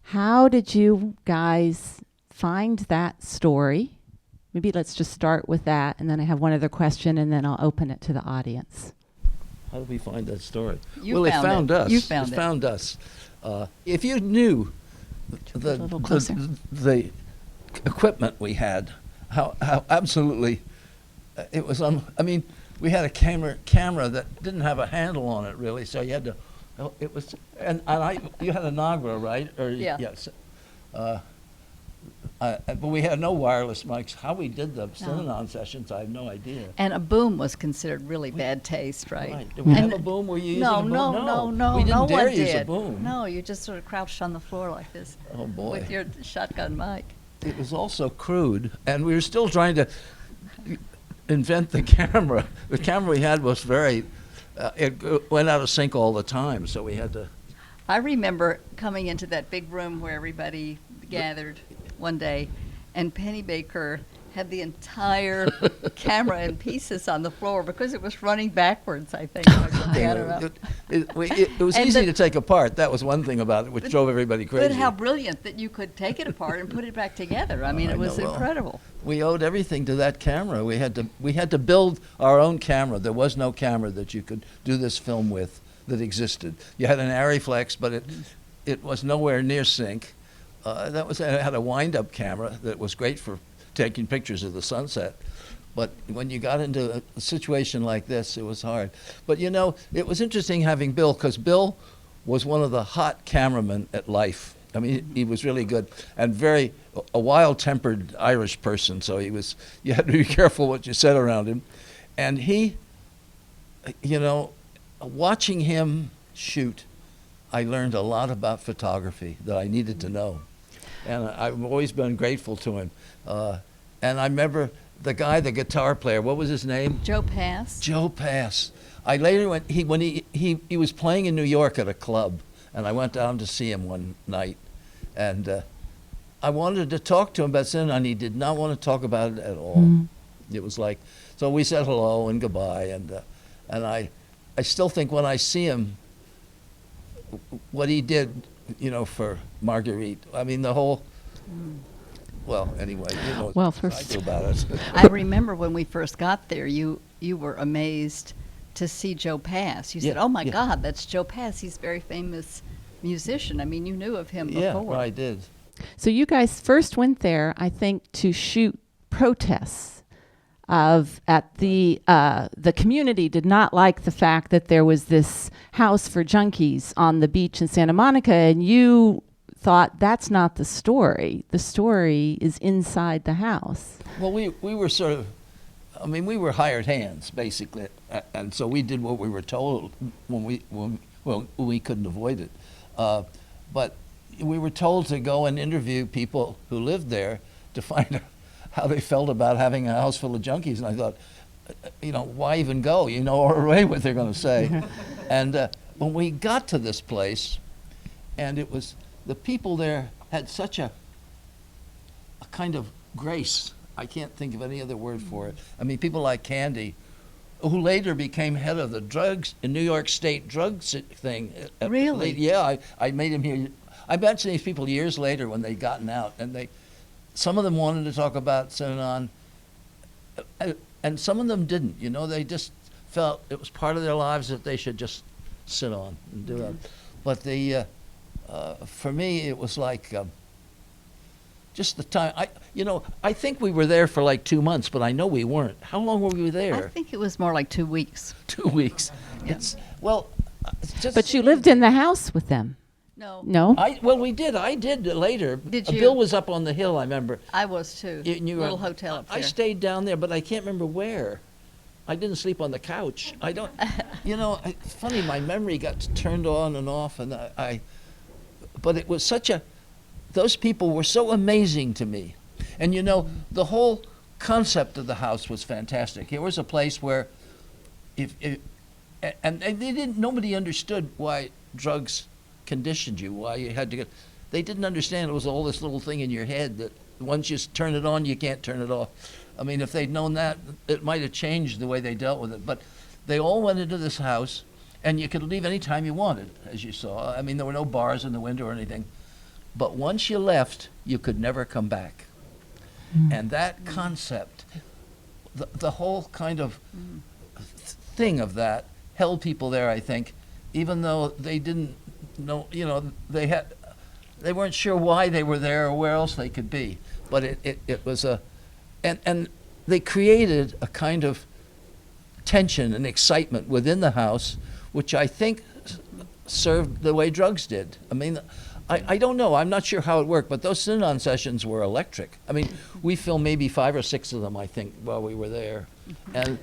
How did you guys find that story? Maybe let's just start with that, and then I have one other question, and then I'll open it to the audience. How did we find that story? You It found found it. us. You found it it. found us. If you knew A little closer. the equipment we had, how absolutely it was. I mean, we had a camera that didn't have a handle on it really, so you had to. It was you had a Nagra, right? Or Yeah. Yes. But we had no wireless mics. How we did the Synanon sessions, I have no idea. And a boom was considered really bad taste, right? Right. Did we And have a boom? Were you using no, a boom? no, We didn't no dare one use did. a boom. No, you just sort of crouched on the floor like this Oh boy. with your shotgun mic. It was all so crude, and we were still trying to invent the camera. The camera we had was very, it went out of sync all the time, so we had to. I remember coming into that big room where everybody gathered one day, and Pennebaker had the entire camera in pieces on the floor because it was running backwards, I think. I don't know. It was And easy the- to take apart. That was one thing about it, which drove everybody crazy. But how brilliant that you could take it apart and put it back together. I mean, I it was know, well, incredible. We owed everything to that camera. We had to build our own camera. There was no camera that you could do this film with that existed. You had an Arriflex, but it was nowhere near sync. It had a wind-up camera that was great for taking pictures of the sunset. But when you got into a situation like this, it was hard. But you know, it was interesting having Bill, because Bill was one of the hot cameramen at Life. I mean, he was really good and a wild-tempered Irish person. So you had to be careful what you said around him. And he, you know, watching him shoot, I learned a lot about photography that I needed to know. And I've always been grateful to him. And I remember the guitar player, what was his name? Joe Pass. Joe Pass. I later when he was playing in New York at a club, and I went down to see him one night, and I wanted to talk to him about Synanon, and he did not want to talk about it at all. Mm. It was like, so we said hello and goodbye, and I still think when I see him, what he did, you know, for Marguerite. I mean, the whole. Well, anyway, you know Well, what I feel about it. I remember when we first got there, you were amazed to see Joe Pass. You said, Yeah, "Oh my yeah. God, that's Joe Pass. He's a very famous musician." I mean, you knew of him Yeah, before. I did. So you guys first went there, I think, to shoot protests at the community did not like the fact that there was this house for junkies on the beach in Santa Monica, and you thought that's not the story. The story is inside the house. Well, we were sort of, I mean, we were hired hands basically, and so we did what we were told when we couldn't avoid it. But we were told to go and interview people who lived there to find out how they felt about having a house full of junkies. And I thought, you know, why even go? You know already what they're going to say. And when we got to this place, and it was, the people there had such a kind of grace. I can't think of any other word for it. I mean, people like Candy, who later became head of the drugs in New York State drugs thing. Really? Yeah, I made him here. I met these people years later when they'd gotten out, and some of them wanted to talk about Synanon, and some of them didn't. You know, they just felt it was part of their lives that they should just sit on and do it. But for me, it was like just the time. I think we were there for like 2 months, but I know we weren't. How long were we there? I think it was more like 2 weeks. 2 weeks. Yeah. Just. But you lived in the house with them. No, No? We did. I did later. Did you? Bill was up on the hill, I remember. I was too. You were- Little hotel up there. I stayed down there, but I can't remember where. I didn't sleep on the couch. I don't, you know, it's funny, my memory got turned on and off, and but it was those people were so amazing to me. And you know, the whole concept of the house was fantastic. It was a place where and nobody understood why drugs conditioned you, why you had to get, they didn't understand it was all this little thing in your head that once you turn it on, you can't turn it off. I mean, if they'd known that, it might have changed the way they dealt with it. But they all went into this house, and you could leave any time you wanted, as you saw. I mean, there were no bars in the window or anything. but once you left, you could never come back. And that concept, the whole kind of thing of that held people there, I think, even though they didn't know, they weren't sure why they were there or where else they could be. But it was and they created a kind of tension and excitement within the house, which I think served the way drugs did. I mean, I don't know. I'm not sure how it worked, but those Synanon sessions were electric. I mean, we filmed maybe 5 or 6 of them, I think, while we were there. And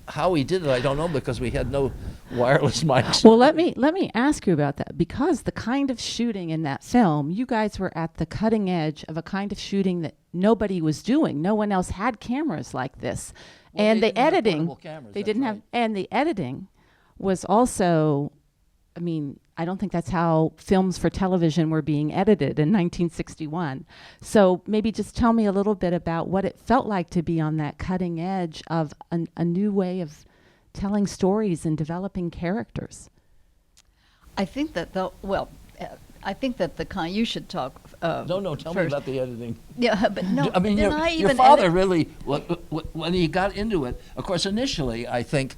how we did it, I don't know, because we had no wireless mics. Well, let me ask you about that, because the kind of shooting in that film, you guys were at the cutting edge of a kind of shooting that nobody was doing. No one else had cameras like this. Well, and they the didn't have editing, portable cameras, they that's didn't have, right. and the editing was also, I mean, I don't think that's how films for television were being edited in 1961. So maybe just tell me a little bit about what it felt like to be on that cutting edge of a new way of telling stories and developing characters. I think that I think that the kind you should talk. No, tell me first. about the editing. Yeah, but no. I mean, didn't your, I your even father edit? really, when he got into it, of course, initially, I think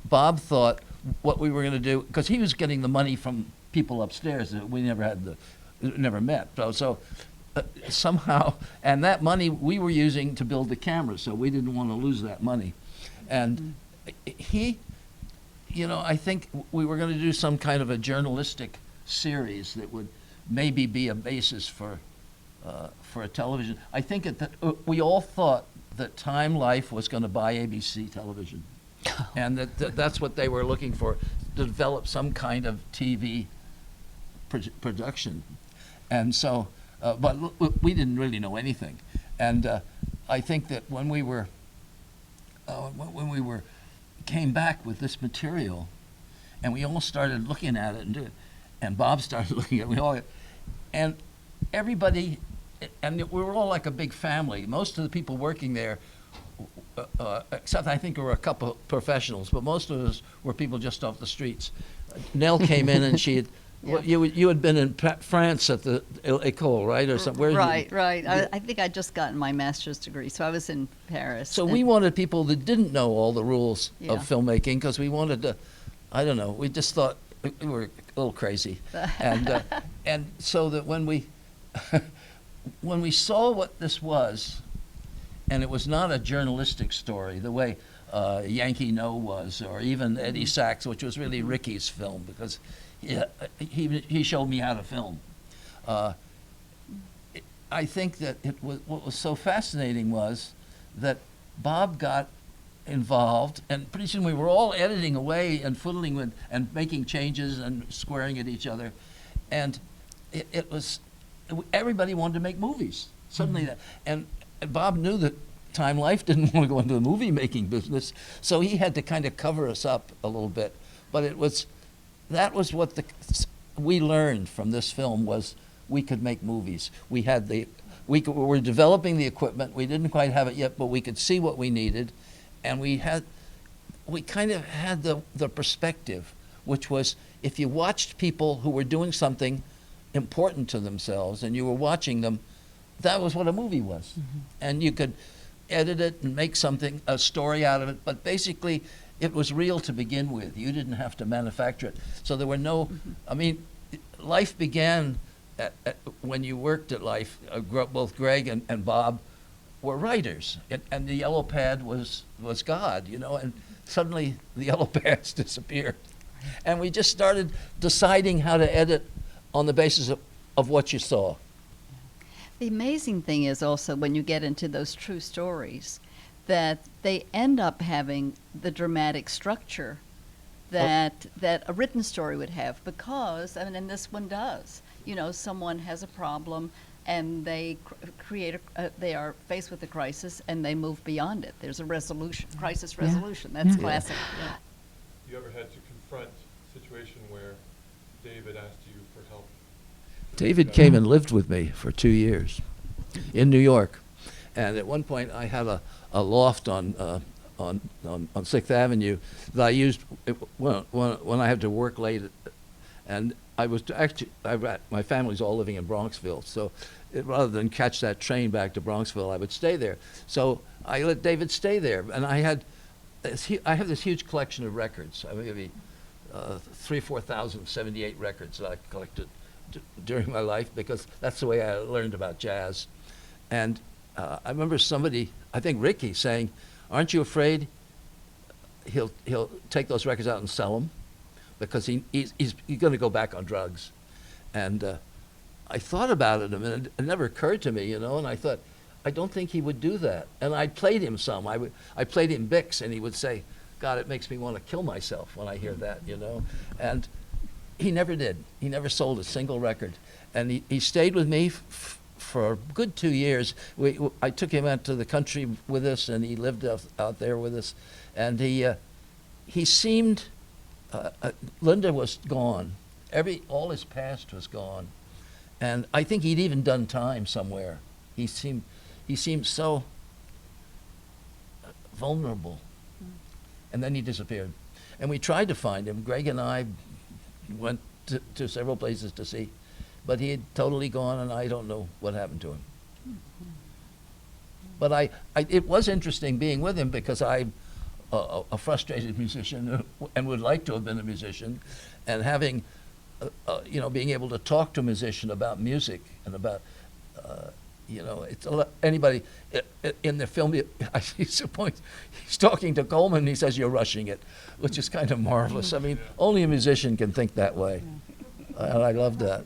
Bob thought what we were going to do, because he was getting the money from people upstairs that we never met. So somehow, and that money we were using to build the cameras, so we didn't want to lose that money. And he, I think we were going to do some kind of a journalistic series that would maybe be a basis for a television. I think we all thought that Time Life was going to buy ABC television, and that's what they were looking for, to develop some kind of TV production. And so, but we didn't really know anything. And I think that when we came back with this material, and we all started looking at it, and Bob started looking at it, and everybody, and we were all like a big family. Most of the people working there, except I think there were a couple of professionals, but most of us were people just off the streets. Nell came in, and she had, Yeah. you had been in France at the École, right, or something? Right. I think I'd just gotten my master's degree, so I was in Paris. So and- we wanted people that didn't know all the rules Yeah. of filmmaking, because we wanted to, I don't know, we just thought we were a little crazy. And so that when we saw what this was, and it was not a journalistic story the way Yankee No was, or even Eddie Sachs, which was really Ricky's film, because he showed me how to film. I think that what was so fascinating was that Bob got involved, and pretty soon we were all editing away and fiddling with and making changes and squaring at each other, and it was everybody wanted to make movies suddenly. And Bob knew that Time Life didn't want to go into the movie making business, so he had to kind of cover us up a little bit. But that was what we learned from this film, was we could make movies. We were developing the equipment. We didn't quite have it yet, but we could see what we needed, and we kind of had the perspective, which was, if you watched people who were doing something important to themselves and you were watching them, that was what a movie was. Mm-hmm. And you could edit it and make a story out of it, but basically it was real to begin with. You didn't have to manufacture it. So there were no, I mean, Life began when you worked at Life. Both Greg and Bob were writers, and the yellow pad was God, and suddenly the yellow pads disappeared. And we just started deciding how to edit on the basis of what you saw. The amazing thing is also, when you get into those true stories, that they end up having the dramatic structure that a written story would have, because, and this one does, someone has a problem and they they are faced with a crisis and they move beyond it. There's a resolution, crisis resolution. That's classic. Yeah. You ever had to confront a situation where David asked you for help? David came and lived with me for 2 years in New York, and at one point I had a loft on 6th Avenue that I used when I had to work late And I was actually, my family's all living in Bronxville, so rather than catch that train back to Bronxville, I would stay there. So I let David stay there, and I have this huge collection of records. I mean, maybe 4,000 78 records that I collected during my life, because that's the way I learned about jazz. And I remember somebody, I think Ricky, saying, "Aren't you afraid he'll take those records out and sell them, because he's going to go back on drugs?" And I thought about it a minute. It never occurred to me, and I thought, I don't think he would do that. And I played him some. I played him Bix, and he would say, "God, it makes me want to kill myself when I hear that," And he never did. He never sold a single record. And he stayed with me for a good 2 years. I took him out to the country with us, and he lived out there with us. And he seemed, Linda was gone. All his past was gone. And I think he'd even done time somewhere. He seemed so vulnerable. And then he disappeared. And we tried to find him. Greg and I went to several places to see, but he had totally gone, and I don't know what happened to him. But it was interesting being with him, because I'm a frustrated musician and would like to have been a musician, and having, being able to talk to a musician about music and about, it's anybody in the film. I see some point. He's talking to Coleman, and he says, "You're rushing it," which is kind of marvelous. I mean, only a musician can think that way, and I love that.